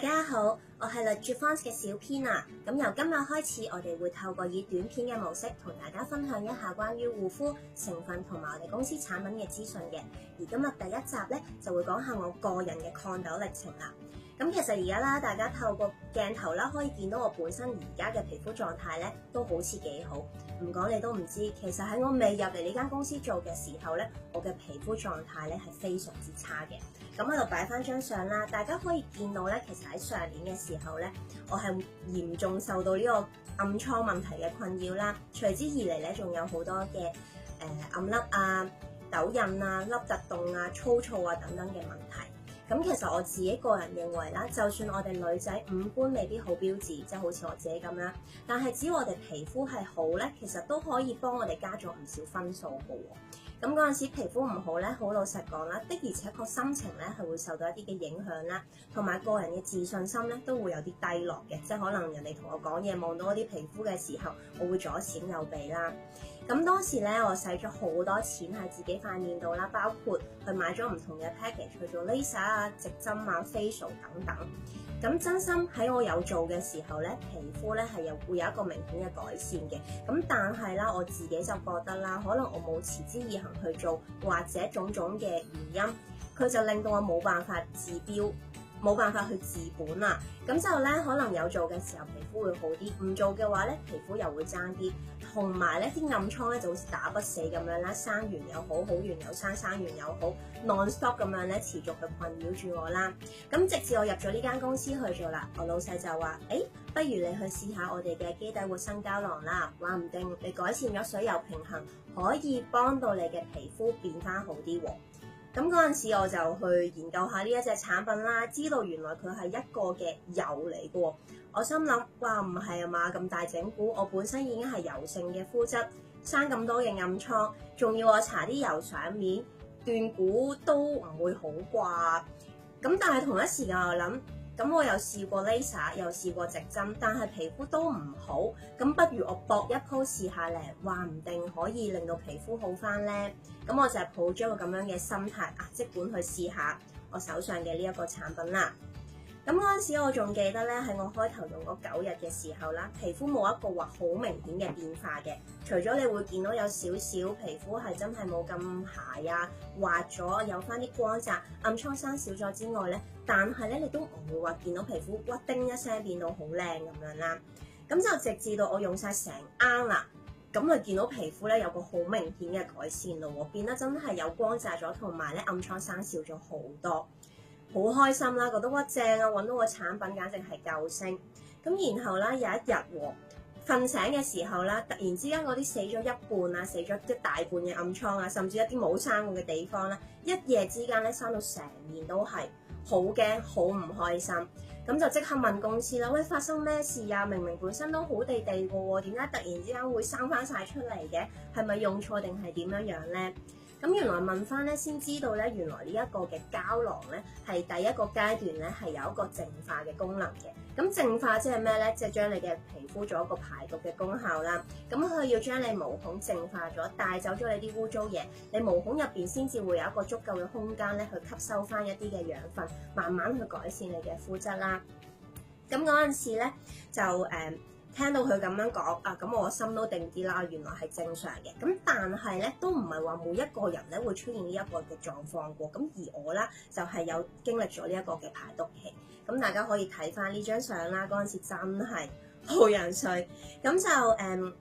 家好，我係 Legitfont 嘅小編啊。咁由今日開始，我哋會透過以短片嘅模式同大家分享一下關於護膚成分同埋我哋公司產品嘅資訊嘅。而今日第一集咧就會講下我個人嘅抗痘歷程啦。咁其實而家啦，大家透過鏡頭啦，可以見到我本身而家嘅皮膚狀態咧，都好似幾好。唔講你都唔知，其實喺我未入嚟呢間公司做嘅時候咧，我嘅皮膚狀態咧係非常之差嘅。咁喺度擺翻張相啦，大家可以見到咧，其實喺上年嘅時候咧，我係嚴重受到呢個暗瘡問題嘅困擾啦。隨之而嚟咧，仲有好多嘅暗粒啊、痘印啊、凹凸洞啊、粗糙啊等等嘅問題。咁其實我自己個人認為啦，就算我哋女仔五官未必好標緻，即係好似我自己咁啦，但係只要我哋皮膚係好咧，其實都可以幫我哋加咗唔少分數嘅喎。咁嗰陣時皮膚唔好咧，好老實講啦，的而且確心情咧係會受到一啲嘅影響啦，同埋個人嘅自信心咧都會有啲低落嘅，即係可能人哋同我講嘢望到我啲皮膚嘅時候，我會左閃右避啦。咁當時咧，我使咗好多錢喺自己塊面度啦，包括去買咗唔同嘅 package 去做 laser 啊、植針啊、facial 等等。咁真心喺我有做嘅時候咧，皮膚咧係會有一個明顯嘅改善嘅。咁但係啦，我自己就覺得啦，可能我冇持之以恆去做，或者種種嘅原因，佢就令到我冇辦法治標。冇辦法去治本啦，咁就咧可能有做嘅時候皮膚會好啲，唔做嘅話咧皮膚又會爭啲，同埋咧啲暗瘡咧就好似打不死咁樣啦，生完又好，好完又生，生完又好 ，non-stop 咁樣咧持續去困擾住我啦。咁直至我入咗呢間公司去做啦，我老細就話：不如你去試下我哋嘅基底活生膠囊啦，話唔定你改善咗水油平衡，可以幫到你嘅皮膚變翻好啲喎。咁嗰陣時我就去研究下呢一隻產品啦，知道原來佢係一個嘅油嚟嘅喎。我心諗，哇，唔係啊嘛，咁大整蠱，我本身已經係油性嘅膚質，生咁多嘅暗瘡，仲要我搽啲油上面，斷估都唔會好啩。咁但係同一時間我諗，咁我又試過 laser， 又試過植針，但係皮膚都唔好，咁不如我搏一鋪試下咧，話唔定可以令到皮膚好翻咧。咁我就係抱咗個咁樣嘅心態啊，即管去試下我手上嘅呢一個產品啦。咁嗰陣時我仲記得咧，喺我開頭用嗰9日嘅時候啦，皮膚冇一個話好明顯嘅變化嘅，除咗你會見到有少少皮膚係真係冇咁鞋啊，滑咗，有翻啲光澤，暗瘡生少咗之外咧，但係咧你都唔會話見到皮膚哇叮一聲變到好靚咁樣啦。咁就直至到我用晒成罌啦。咁就見到皮膚咧有個好明顯嘅改善咯喎，變得真係有光澤咗，同埋咧暗瘡生少咗好多，好開心啦！覺得哇正啊，揾到個產品簡直係救星。咁然後啦有一日喎，瞓醒嘅時候啦，突然之間嗰啲死咗一半啊，死咗一大半嘅暗瘡啊，甚至一啲冇生過嘅地方啦，一夜之間咧生到成面都係，好驚，好唔開心。咁就即刻問公司啦，喂，發生咩事啊？明明本身都好地地嘅喎，點解突然之間會生翻晒出嚟嘅？係咪用錯定係點樣樣咧？咁原來問翻咧，先知道咧，原來呢一個嘅膠囊咧，係第一個階段咧，係有一個淨化嘅功能嘅。咁淨化即係咩咧？即係將你嘅皮膚做一個排毒嘅功效啦。咁佢要將你毛孔淨化咗，帶走咗你啲污糟嘢，你毛孔入邊先至會有一個足夠嘅空間咧，去吸收翻一啲嘅養分，慢慢去改善你嘅膚質啦。咁嗰陣時咧就聽到佢咁樣講啊，咁我心都定啲啦，原來係正常嘅。咁但係咧都唔係話每一個人咧會出現呢一個嘅狀況喎。咁而我啦就係有經歷咗呢一個嘅排毒期。咁大家可以睇翻呢張相啦，嗰陣時真係好樣衰。咁就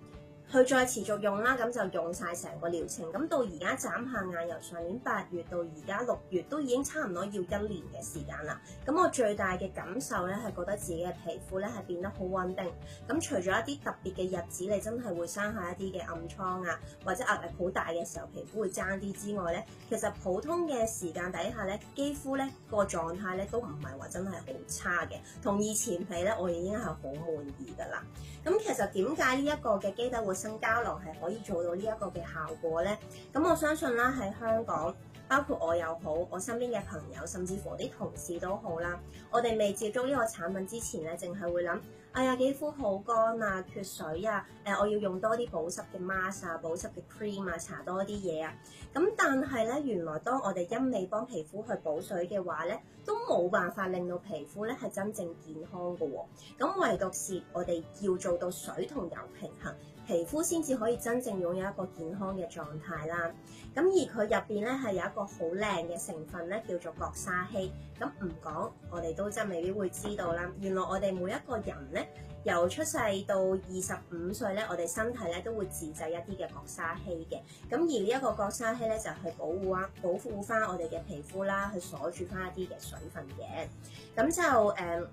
佢再持續用啦，咁就用晒成個療程。咁到而家眨下眼，由上年8月到而家6月，都已經差唔多要1年嘅時間啦。咁我最大嘅感受咧，係覺得自己嘅皮膚咧係變得好穩定。咁除咗一啲特別嘅日子，你真係會生下一啲嘅暗瘡啊，或者壓力好大嘅時候，皮膚會爭啲之外咧，其實普通嘅時間底下咧，肌膚咧個狀態咧都唔係話真係好差嘅。同以前比咧，我已經係好滿意㗎啦。咁其實點解呢一個嘅基底活生膠囊係可以做到呢一個嘅效果咧？咁我相信啦，喺香港，包括我又好，我身邊嘅朋友，甚至乎啲同事都好啦，我哋未接觸呢個產品之前咧，淨係會諗哎呀肌膚好乾啊，缺水啊，我要用多啲保濕嘅 mask 啊，保濕嘅 cream 啊，搽多啲嘢啊。咁但係咧，原來當我哋一味幫皮膚去補水嘅話咧，都冇辦法令到皮膚咧係真正健康嘅喎。咁唯獨是我哋要做到水同油平衡，皮膚先至可以真正擁有一個健康嘅狀態啦。咁而佢入邊咧係有一個好靚嘅成分咧，叫做角鯊烯。咁唔講，我哋都真係未必會知道啦。原來我哋每一個人咧，由出世到25歲咧，我哋身體咧都會自製一啲嘅角鯊烯嘅。咁而呢一個角鯊烯咧，就係保護翻我哋嘅皮膚啦，去鎖住翻一啲嘅水分嘅。咁就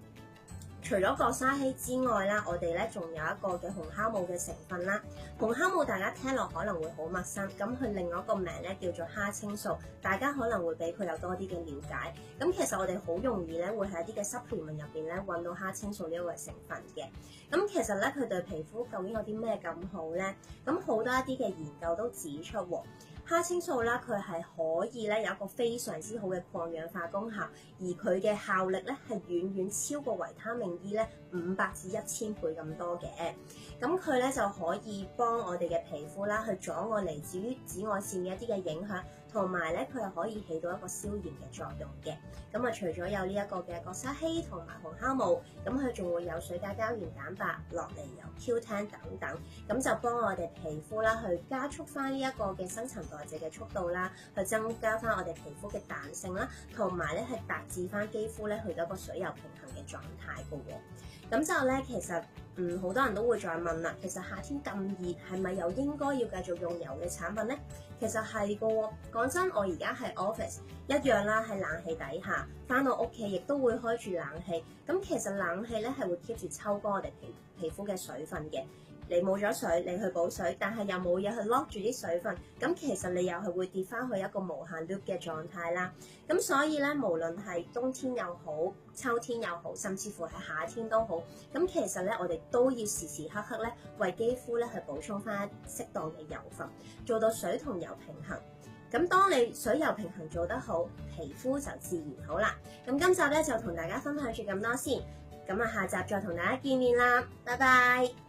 除咗角鯊烯之外啦，我哋咧仲有一個嘅紅酵母嘅成分啦。紅酵母大家聽落可能會好陌生，咁佢另外一個名咧叫做蝦青素，大家可能會比佢有多啲嘅了解。咁其實我哋好容易咧會喺一啲嘅 supplement 入邊咧揾到蝦青素呢一個成分嘅。咁其實咧佢對皮膚究竟有啲咩咁好咧？咁好多一啲嘅研究都指出喎。蝦青素啦，佢係可以咧有一個非常之好嘅抗氧化功效，而佢嘅效力咧係遠遠超過維他命 E 咧500至1000倍咁多嘅。咁佢咧就可以幫我哋嘅皮膚啦去阻礙嚟自於紫外線嘅一啲嘅影響，同埋咧佢係可以起到一個消炎嘅作用嘅。咁啊，除咗有呢一個嘅角鯊烯同埋紅酵母，咁佢仲會有水解膠原蛋白落嚟，有 Q10 等等，咁就幫我哋皮膚啦去加速翻呢一個嘅新陳代謝嘅速度啦，去增加翻我哋皮膚嘅彈性啦，同埋咧係達至翻肌膚咧去到一個水油平衡嘅狀態嘅喎。咁就咧其實好多人都會再問啦，其實夏天咁熱係咪又應該要繼續用油嘅產品咧？其實係嘅喎，講真，我而家係 office 一樣啦，喺冷氣底下，翻到屋企亦都會開住冷氣。咁其實冷氣咧係會 keep 住抽乾我哋皮膚嘅水分嘅。你冇咗水，你去補水，但係又冇嘢去 lock 住啲水分，咁其實你又係會跌翻去一個無限 loop 嘅狀態啦。咁所以咧，無論係冬天又好，秋天又好，甚至乎係夏天都好，咁其實咧，我哋都要時時刻刻咧為肌膚咧去補充翻適當嘅油分，做到水同油平衡。咁當你水油平衡做得好，皮膚就自然好啦。咁今集咧就同大家分享住咁多先，咁啊下集再同大家見面啦，拜拜。